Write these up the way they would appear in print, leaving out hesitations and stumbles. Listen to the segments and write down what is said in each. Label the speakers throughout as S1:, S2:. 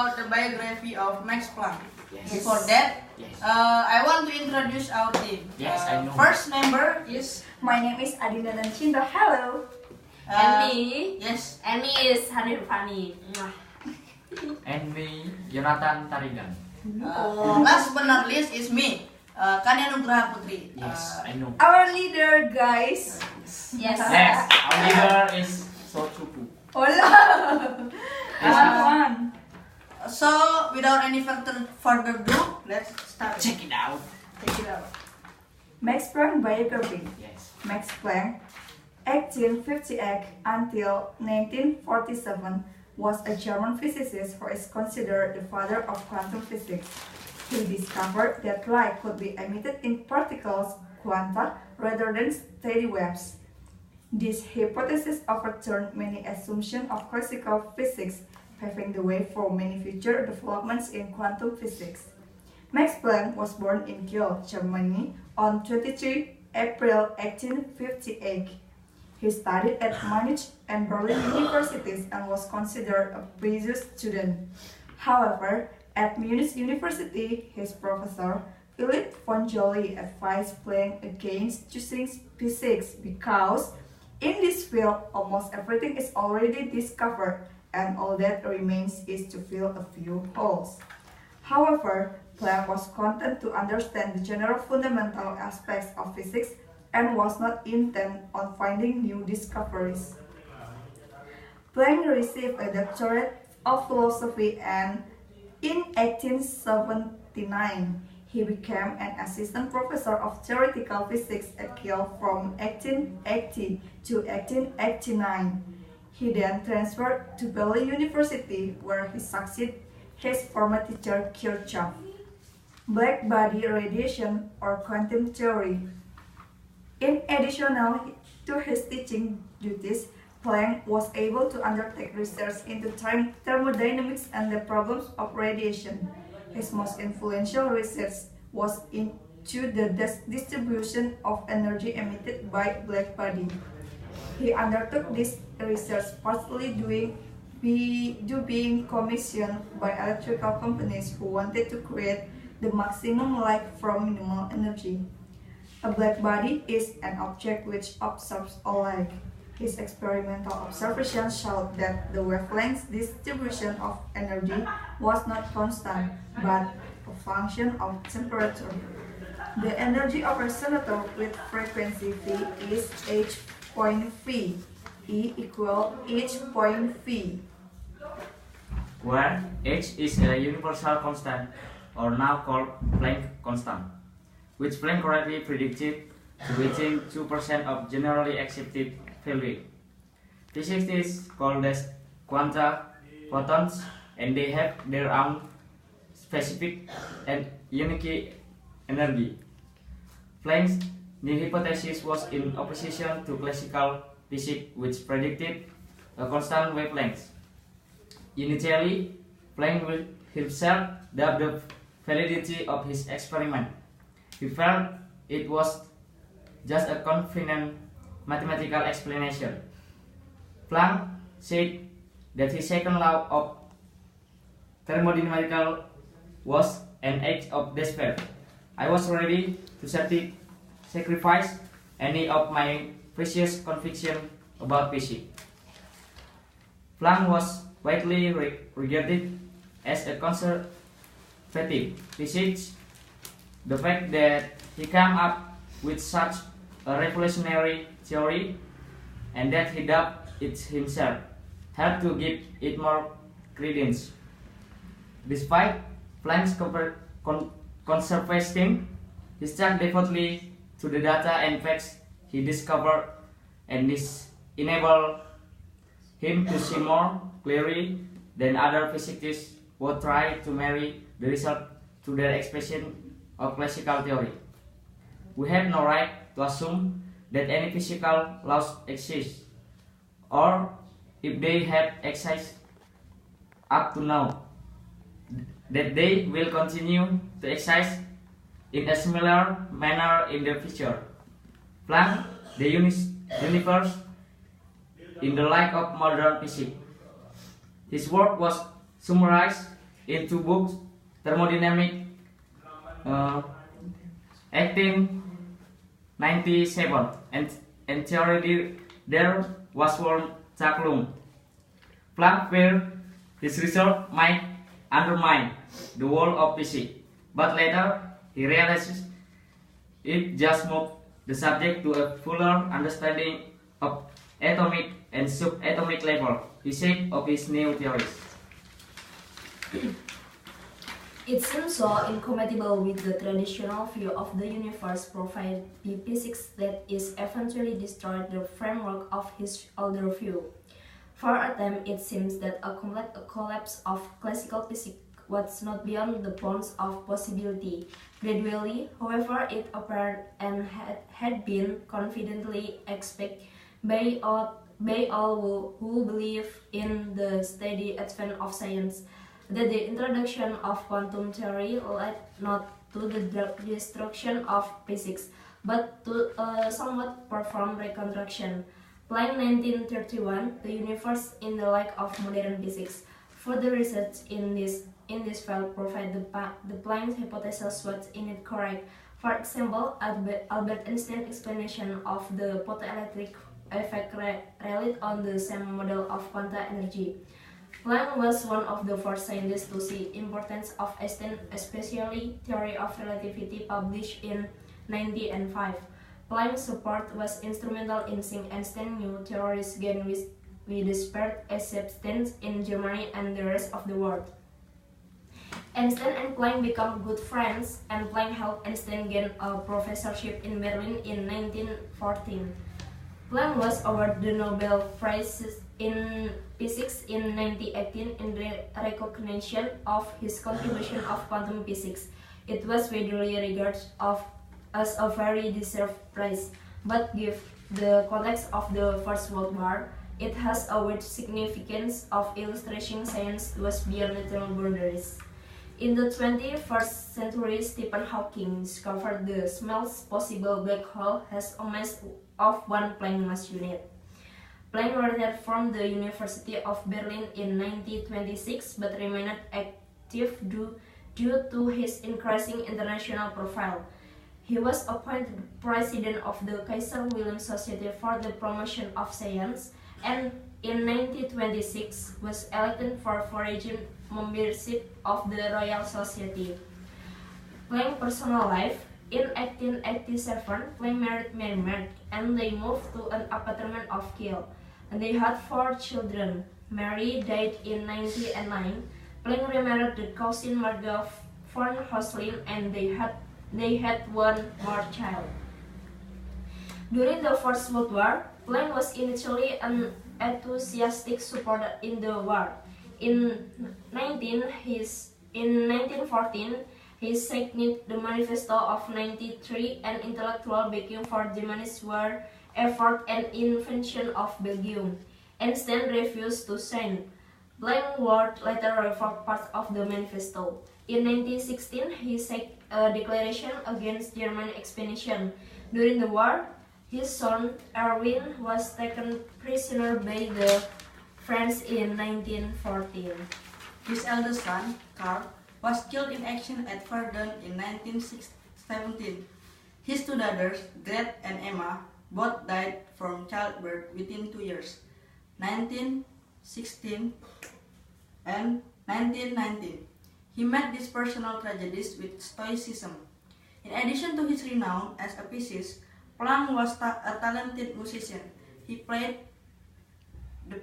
S1: about the biography of Max Planck.
S2: Yes.
S1: Before that,
S2: Yes.
S1: I want to introduce our team.
S2: Yes, I know.
S1: First member is
S3: My name is ADINDA and DICINTO. Hello.
S4: And me.
S1: Yes.
S4: And me is RIFA'ANI.
S2: And me, YONATHAN TARIGAN.
S1: Last but not least is me, Kania Nugraha PUTRI.
S2: Yes, I know.
S3: Our leader, guys.
S4: Yes.
S2: Yes, our leader is so Chupu.
S3: Hola. One.
S1: So, without any further ado, let's start.
S2: Check it out.
S1: Check it out.
S3: Max Planck biography.
S2: Yes.
S3: Max Planck, 1858 until 1947, was a German physicist who is considered the father of quantum physics. He discovered that light could be emitted in particles, quanta, rather than steady waves. This hypothesis overturned many assumptions of classical physics, paving the way for many future developments in quantum physics. Max Planck was born in Kiel, Germany on 23 April 1858. He studied at Munich and Berlin universities and was considered a prestigious student. However, at Munich University, his professor, Philipp von Joly, advised Planck against choosing physics because in this field, almost everything is already discovered, and all that remains is to fill a few holes. However, Planck was content to understand the general fundamental aspects of physics and was not intent on finding new discoveries. Planck received a doctorate of philosophy and in 1879 he became an assistant professor of theoretical physics at Kiel from 1880 to 1889. He then transferred to Berlin University where he succeeded his former teacher Kirchhoff. Black body radiation or quantum theory. In addition to his teaching duties, Planck was able to undertake research into thermodynamics and the problems of radiation. His most influential research was into the distribution of energy emitted by black body. He undertook this research partly being commissioned by electrical companies who wanted to create the maximum light from minimal energy. A black body is an object which absorbs all light. His experimental observations showed that the wavelength distribution of energy was not constant, but a function of temperature. The energy of a resonator with frequency V is h point V, E equal h point V.
S2: Where h is a universal constant, or now called Planck constant, which Planck correctly predicted to within 2% of generally accepted value. Physics is called as quanta photons, and they have their own specific and unique energy. Planck's new hypothesis was in opposition to classical physics, which predicted a constant wavelength. Initially, Planck himself doubted the validity of his experiment. He felt it was just a convenient mathematical explanation. Planck said that his second law of thermodynamics was an act of despair. I was ready to sacrifice any of my precious convictions about physics. Planck was widely regarded as a conservative physicist. The fact that he came up with such a revolutionary theory and that he dubbed it himself helped to give it more credence. Despite Planck's conservatism, he stuck devoutly to the data and facts he discovered, and this enabled him to see more clearly than other physicists who try to marry the result to their expression of classical theory. We have no right to assume that any physical laws exist, or if they have existed up to now, that they will continue to exist in a similar manner in the future. Planck, the universe in the light of modern physics. His work was summarized in two books, Thermodynamic 1897 and Theory der Wasserstrahlung. Planck feared his result might undermine the world of physics, but later he realized it just moved the subject to a fuller understanding of atomic and subatomic level, he said of his new theories.
S4: It seems so incompatible with the traditional view of the universe provided by physics that is eventually destroyed the framework of his older view. For a time, it seems that a complete collapse of classical physics was not beyond the bounds of possibility. Gradually, however, it appeared and had been confidently expected by all who believe in the steady advance of science, that the introduction of quantum theory led not to the destruction of physics, but to a somewhat profound reconstruction. Planck 1931, The Universe in the Light of Modern Physics. Further research in this field provide the Planck hypothesis was indeed correct. For example, Albert Einstein's explanation of the photoelectric effect relied on the same model of quantum energy. Planck was one of the first scientists to see importance of Einstein, especially theory of relativity published in 1905. Planck's support was instrumental in seeing Einstein's new theories gain widespread acceptance in Germany and the rest of the world. Einstein and Planck became good friends, and Planck helped Einstein gain a professorship in Berlin in 1914. Planck was awarded the Nobel Prize in Physics in 1918 in recognition of his contribution of quantum physics. It was widely regarded as a very deserved prize, but given the context of the First World War, it has a wide significance of illustrating science was beyond natural boundaries. In the 21st century, Stephen Hawking discovered the smallest possible black hole has a mass of 1 Planck mass unit. Planck retired from the University of Berlin in 1926 but remained active due to his increasing international profile. He was appointed president of the Kaiser Wilhelm Society for the Promotion of Science, and in 1926 was elected for foreign membership of the Royal Society. Planck's personal life. In 1887, Planck married Mary Merck, and they moved to an apartment of Kiel. And they had 4 children. Mary died in 1909. Planck remarried the cousin Marga von Hoslin, and they had 1 more child. During the First World War, Planck was initially an enthusiastic supporter in the war. In 1914, he signed the Manifesto of 93, an intellectual backing for Germany's war effort and invention of Belgium. Einstein refused to sign. Planck would later revoke part of the manifesto. In 1916, he signed a declaration against German expansion. During the war, his son Erwin was taken prisoner by the French in 1914.
S1: His eldest son, Karl, was killed in action at Verdun in 1917. His 2 daughters, Gret and Emma, both died from childbirth within 2 years, 1916 and 1919. He met these personal tragedies with stoicism. In addition to his renown as a physicist, Planck was a talented musician. He played the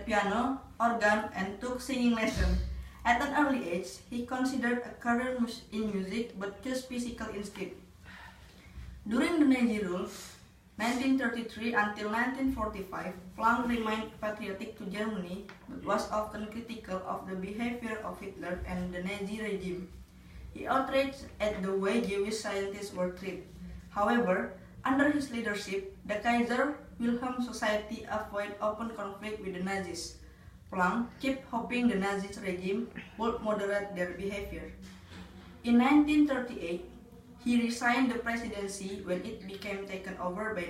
S1: piano, organ, and took singing lessons. At an early age, he considered a career in music but chose physical instead. During the Nazi rule, 1933 until 1945, Planck remained patriotic to Germany but was often critical of the behavior of Hitler and the Nazi regime. He outraged at the way Jewish scientists were treated. However, under his leadership, the Kaiser Wilhelm Society avoided open conflict with the Nazis. Planck kept hoping the Nazi regime would moderate their behavior. In 1938, he resigned the presidency when it became taken over by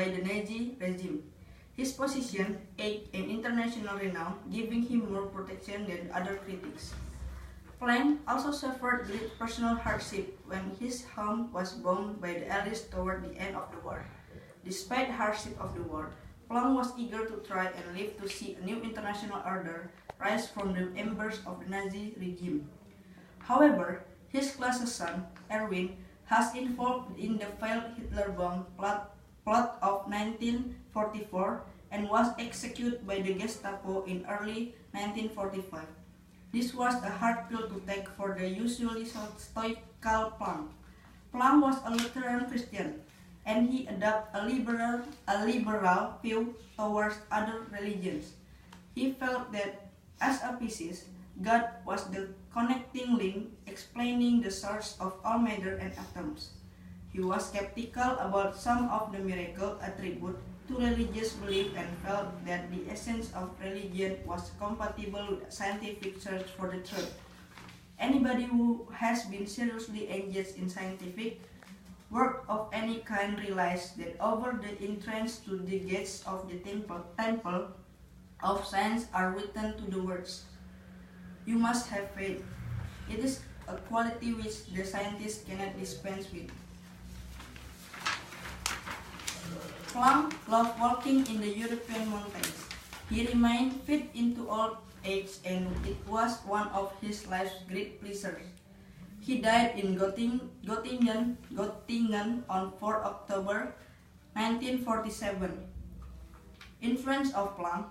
S1: the Nazi regime. His position aided in international renown, giving him more protection than other critics. Planck also suffered great personal hardship when his home was bombed by the Allies toward the end of the war. Despite hardship of the war, Planck was eager to try and live to see a new international order rise from the embers of the Nazi regime. However, his closest son, Erwin, has involved in the failed Hitler bomb plot of 1944 and was executed by the Gestapo in early 1945. This was a hard pill to take for the usually stoical Planck. Planck was a Lutheran Christian, and he adopted a liberal view towards other religions. He felt that, as a Pisces, God was the connecting link explaining the source of all matter and atoms. He was skeptical about some of the miracle attributed to religious belief and felt that the essence of religion was compatible with scientific search for the truth. Anybody who has been seriously engaged in scientific work of any kind realizes that over the entrance to the gates of the temple of science are written to the words, "You must have faith." It is a quality which the scientist cannot dispense with. Planck loved walking in the European mountains. He remained fit into old age, and it was one of his life's great pleasures. He died in Göttingen on 4 October 1947. Influence of Planck.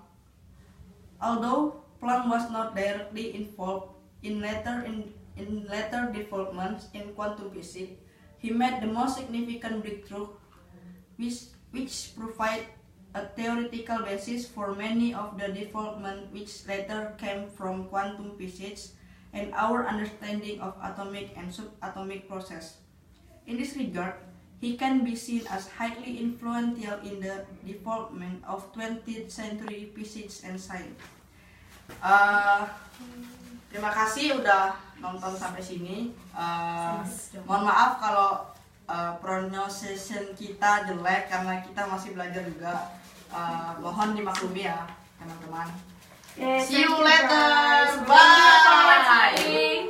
S1: Although Planck was not directly involved in later developments in quantum physics, he made the most significant breakthrough, which provide a theoretical basis for many of the development which later came from quantum physics and our understanding of atomic and subatomic process. In this regard, he can be seen as highly influential in the development of 20th century physics and science. Terima kasih udah nonton sampai sini. Mohon maaf kalau pronunciation kita jelek karena kita masih belajar juga. Mohon dimaklumi ya teman-teman. See you later. Bye.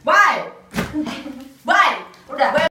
S1: Bye. Bye. Udah.